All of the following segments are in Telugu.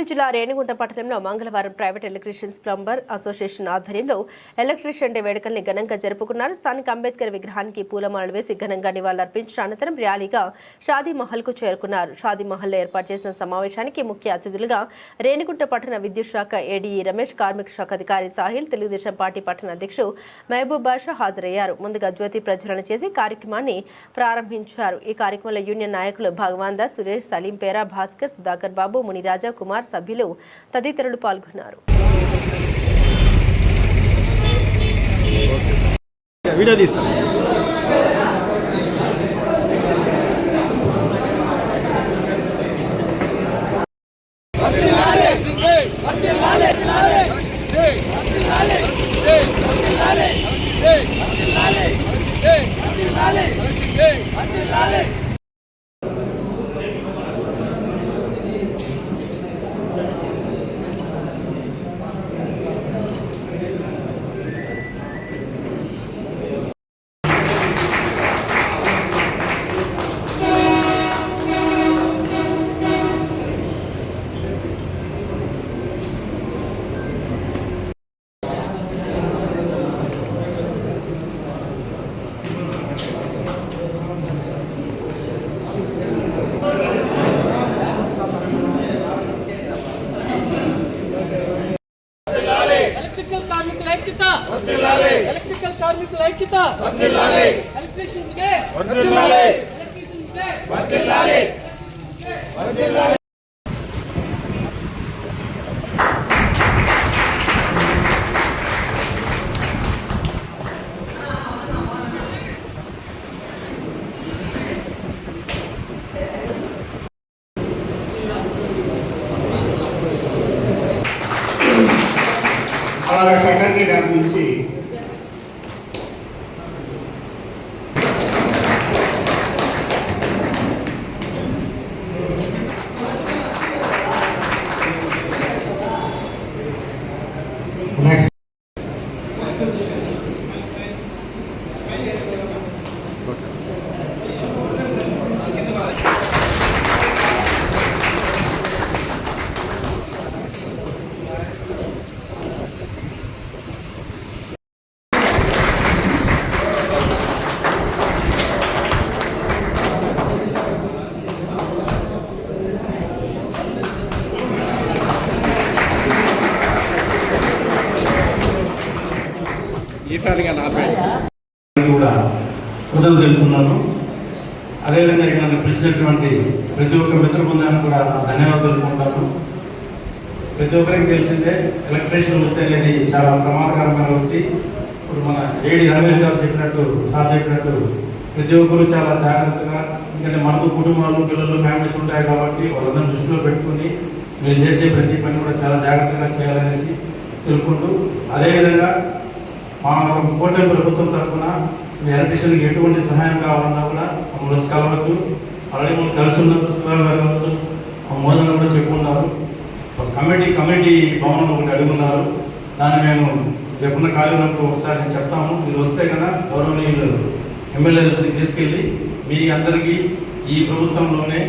జిల్లా రేణిగుంట పట్టణంలో మంగళవారం ప్రైవేట్ ఎలక్ట్రీషియన్స్ ప్లంబర్ అసోసియేషన్ ఆధ్వర్యంలో ఎలక్ట్రీషియన్ డే వేడుకల్ని ఘనంగా జరుపుకున్నారు. స్థానిక అంబేద్కర్ విగ్రహానికి పూలమాలలు వేసి ఘనంగా నివాళులర్పించిన అనంతరం ర్యాలీగా షాదీ మహల్ కు చేరుకున్నారు. షాదీ మహల్లో ఏర్పాటు చేసిన సమావేశానికి ముఖ్య అతిథులుగా రేణిగుంట పట్టణ విద్యుత్ శాఖ ఏడీఈ రమేష్, కార్మిక శాఖ అధికారి సాహిల్, తెలుగుదేశం పార్టీ పట్టణ అధ్యక్షుడు మహబూబ్ బాషా హాజరయ్యారు. ముందుగా జ్యోతి ప్రజ్వలన చేసి కార్యక్రమాన్ని ప్రారంభించారు. ఈ కార్యక్రమంలో యూనియన్ నాయకులు భగవాన్ దాస్, సురేష్, సలీం, పేరా, భాస్కర్, సుధాకర్ బాబు, మునిరాజా, కుమార్ సభ్యులు తదితరులు పాల్గొన్నారు. ఎలక్ట్రికల్ కార్మికుల ఐక్యత ఎలక్ట్రీషియన్స్ డే అలాగే సెకండరీ డ్యామ్ నుంచి నెక్స్ట్ కూడా కృతజ్ఞతలు తెలుపుకున్నాను. అదేవిధంగా ఇక్కడ నన్ను పిలిచినటువంటి ప్రతి ఒక్క మిత్ర బృందానికి కూడా ధన్యవాదాలు తెలుపుకుంటాను. ప్రతి ఒక్కరికి తెలిసిందే ఎలక్ట్రీషియన్ వృత్తి అనేది చాలా ప్రమాదకరమైన వృత్తి. ఇప్పుడు మన ఏడి రమేష్ గారు చెప్పినట్టు, సార్ చెప్పినట్టు ప్రతి ఒక్కరు చాలా జాగ్రత్తగా, ఎందుకంటే మనకు కుటుంబాలు, పిల్లలు, ఫ్యామిలీస్ ఉంటాయి కాబట్టి వాళ్ళందరూ దృష్టిలో పెట్టుకుని మీరు చేసే ప్రతి పని కూడా చాలా జాగ్రత్తగా చేయాలనేసి తెలుపుకుంటూ, అదేవిధంగా మా కోటమి ప్రభుత్వం తరఫున మీ ఎలక్ట్రీషియన్కి ఎటువంటి సహాయం కావాలన్నా కూడా మమ్మల్ని వచ్చి కలవచ్చు. ఆల్రెడీ మనం కలిసి ఉన్నప్పుడు సుధాకర్ కావచ్చు, మోదన కూడా చెప్పుకున్నారు. కమిటీ భవనం ఒకటి అడుగున్నారు. దాన్ని మేము ఎప్పుడన్నా ఖాళీ ఉన్నప్పుడు ఒకసారి నేను చెప్తాము. మీరు వస్తే కన్నా గౌరవనీయులు ఎమ్మెల్యే తీసుకెళ్ళి మీ అందరికీ ఈ ప్రభుత్వంలోనే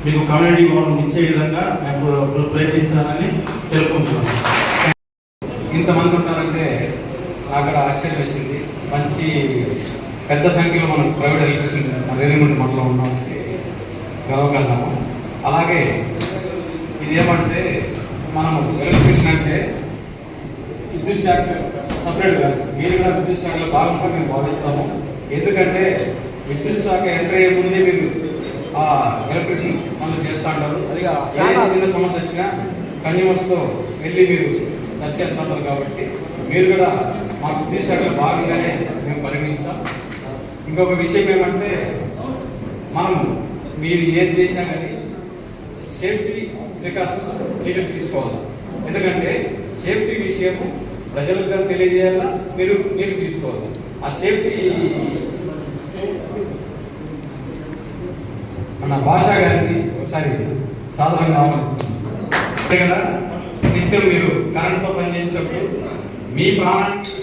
మీకు కమ్యూనిటీ భవనం ఇచ్చే విధంగా మేము ప్రయత్నిస్తానని తెలుపుకుంటున్నాను. ఇంతమంది ఉంటారంటే అక్కడ ఆశ్చర్యం వేసింది. మంచి పెద్ద సంఖ్యలో మనం ప్రైవేట్ ఎలక్ట్రీషియన్ రేణిగుంట మండలం ఉన్నామని గర్వగలము. అలాగే ఇదేమంటే మనము ఎలక్ట్రీషియన్ అంటే విద్యుత్ శాఖ సపరేట్ కాదు, మీరు కూడా విద్యుత్ శాఖలో భాగంగా మేము భావిస్తాము. ఎందుకంటే విద్యుత్ శాఖ ఎంటర్ అయ్యే ముందే మీరు ఆ ఎలక్ట్రీషియన్ పనులు చేస్తూ ఉంటారు. ఏ చిన్న సమస్య వచ్చినా కన్యూమర్స్తో వెళ్ళి మీరు చర్చ చేస్తుంటారు. కాబట్టి మీరు కూడా మా విద్యుత్ శాఖలో భాగంగానే మేము పరిగణిస్తాం. ఇంకొక విషయం ఏమంటే, మనం మీరు ఏది చేసినా కానీ సేఫ్టీ ప్రికాషన్స్ నీట్గా తీసుకోవాలి. ఎందుకంటే సేఫ్టీ విషయము ప్రజలకు తెలియజేయాలా, మీరు తీసుకోవాలి. ఆ సేఫ్టీ మన భాషా గారికి ఒకసారి సాధారణంగా ఆహ్వానిస్తున్నాం. అంతే కదా, నిత్యం మీరు కరెంట్తో పనిచేసేటప్పుడు మీ ప్రాణానికి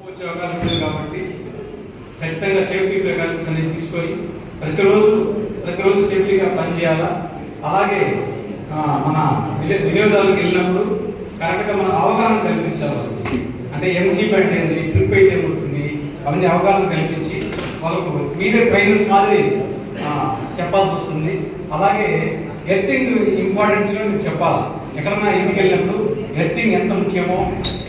వచ్చే అవకాశం ఉంటుంది. కాబట్టి ఖచ్చితంగా సేఫ్టీ ప్రికాషన్స్ అనేది తీసుకొని ప్రతిరోజు సేఫ్టీగా పనిచేయాలా. అలాగే మన వినియోగదారులకు వెళ్ళినప్పుడు కరెక్ట్గా మన అవగాహన కల్పించాలి వాళ్ళకి. అంటే ఎంసీపీ అంటే ఏంటి, ట్రిప్ అయితే ఏమవుతుంది, అవన్నీ అవగాహన కల్పించి వాళ్ళకు మీరే ట్రైనర్స్ మాదిరి చెప్పాల్సి వస్తుంది. అలాగే ఎర్తింగ్ ఇంపార్టెన్స్ కూడా మీరు చెప్పాలి. ఎక్కడన్నా ఇంటికి వెళ్ళినప్పుడు ఎర్తింగ్ ఎంత ముఖ్యమో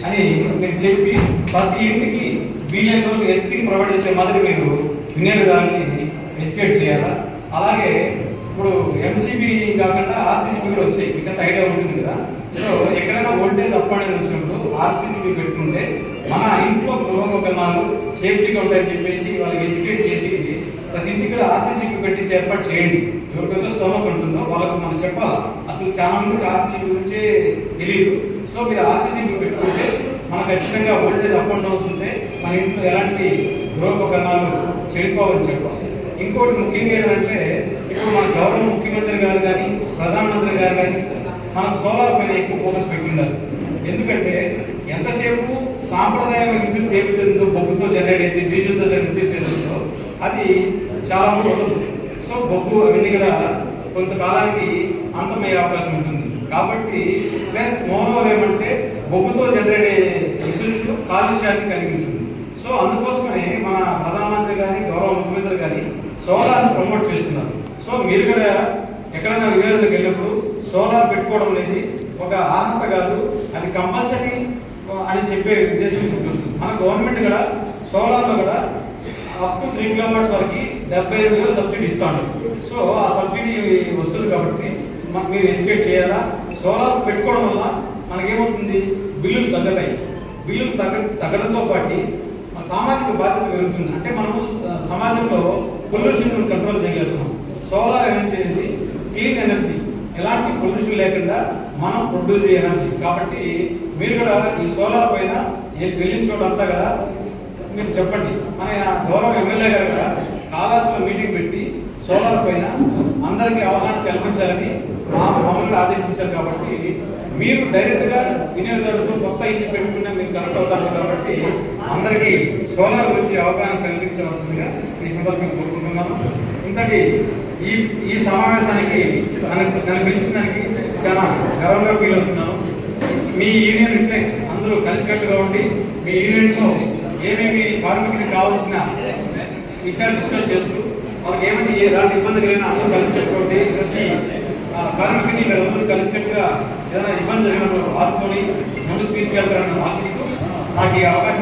అని మీరు చెప్పి ప్రతి ఇంటికి వీలైనంత వరకు ఎర్తింగ్ ప్రొవైడ్ చేసే మాదిరి మీరు వినియోగదారుని ఎడ్యుకేట్ చేయాలా. అలాగే ఇప్పుడు ఎంసీబీ కాకుండా ఆర్సీసీబీ కూడా వచ్చాయి, మీకు అంత ఐడియా ఉంటుంది కదా. సో ఎక్కడైనా వోల్టేజ్ అప్ అండ్ వచ్చినప్పుడు ఆర్సీసీబీ పెట్టుకుంటే మన ఇంట్లో గృహోపకరణాలు సేఫ్టీగా ఉంటాయని చెప్పేసి వాళ్ళకి ఎడ్యుకేట్ చేసి ప్రతి ఇంటికి కూడా ఆర్సీసీబీ పెట్టించి ఏర్పాటు చేయండి. ఎవరికైతే స్తోమత ఉంటుందో వాళ్ళకు మనం చెప్పాలి. అసలు చాలా మందికి ఆర్సీసీబీ గురించే తెలియదు. సో మీరు ఆర్సీసీబీ పెట్టుకుంటే మనకు ఖచ్చితంగా వోల్టేజ్ అప్ అండ్ డౌన్స్ ఉంటే మన ఇంట్లో ఎలాంటి గృహోపకరణాలు చెడిపోవని చెప్పాలి. ఇంకోటి ముఖ్యంగా ఏంటంటే ఇప్పుడు మన గౌరవ ముఖ్యమంత్రి గారు కానీ ప్రధానమంత్రి గారు కానీ మనకు సోలార్ పైన ఎక్కువ ఫోకస్ పెట్టిండారు. ఎందుకంటే ఎంతసేపు సాంప్రదాయ విద్యుత్ ఏ విద్యుత్తో బొగ్గుతో జనరేట్ అయితే డీజిల్తో విద్యుత్ ఏదో అది చాలా ఉండదు. సో బొగ్గు అవన్నీ కూడా కొంతకాలానికి అంతమయ్యే అవకాశం ఉంటుంది. కాబట్టి ప్లస్ మోనోవర్ ఏమంటే బొగ్గుతో జనరేట్ విద్యుత్ కాలుష్యాన్ని కలిగించింది. సో అందుకోసమనే మన ప్రధానమంత్రి కానీ గౌరవ ముఖ్యమంత్రి కానీ సోలార్ని ప్రమోట్ చేస్తున్నారు. సో మీరు కూడా ఎక్కడైనా వినియోగదారులకు వెళ్ళినప్పుడు సోలార్ పెట్టుకోవడం అనేది ఒక అర్హత కాదు, అది కంపల్సరీ అని చెప్పే ఉద్దేశం ఉంటుంది. మన గవర్నమెంట్ కూడా సోలార్లో కూడా అప్ టు 3 కిలోవాట్స్ వరకు 75,000 సబ్సిడీ ఇస్తాడు. సో ఆ సబ్సిడీ వస్తుంది కాబట్టి మీరు ఎడ్యుకేట్ చేయాలా. సోలార్ పెట్టుకోవడం వల్ల మనకేమవుతుంది, బిల్లులు తగ్గుతాయి. బిల్లులు తగ్గడంతో పాటు మన సామాజిక బాధ్యత పెరుగుతుంది. అంటే మనము సమాజంలో పొల్యూషన్ కంట్రోల్ చేయగలుగుతున్నాం. సోలార్ ఎనర్జీ అనేది క్లీన్ ఎనర్జీ, ఎలాంటి పొల్యూషన్ లేకుండా మనం ప్రొడ్యూస్ చేయ ఎనర్జీ. కాబట్టి మీరు కూడా ఈ సోలార్ పైన వెళ్ళిన చోటంతా కూడా మీరు చెప్పండి. మన గౌరవ ఎమ్మెల్యే గారు కూడా కాలాసులో మీటింగ్ పెట్టి సోలార్ పైన అందరికీ అవగాహన కల్పించాలని మమ్మల్ని ఆదేశించారు. కాబట్టి మీరు డైరెక్ట్గా వినియోగదారులతో కొత్త ఇంటి పెట్టుకునే మీరు కనెక్ట్ అవుతారు. కాబట్టి అందరికీ సోలార్ గురించి అవగాహన కల్పించవలసిందిగా ఈ సందర్భంగా కోరుకుంటున్నాను. ఇంతటి ఈ సమావేశానికి నన్ను పిలిచిన దానికి చాలా గర్వంగా ఫీల్ అవుతున్నాను. మీ యూనియన్ ఇట్లే అందరూ కలిసికట్టుగా ఉండి మీ యూనియన్లో ఏమేమి కార్మికులకు కావాల్సిన విషయాలు డిస్కస్ చేస్తూ వాళ్ళకి ఏమైనా ఎలాంటి ఇబ్బంది కలిగినా అందరూ కలిసికట్టుగా ఉండి ప్రతి కార్మికుని ఇక్కడ అందరూ కలిసికట్టుగా ఏదైనా ఇబ్బంది జరిగినప్పుడు ఆదుకొని ముందుకు తీసుకెళ్తారని ఆశిస్తూ నాకు ఈ అవకాశం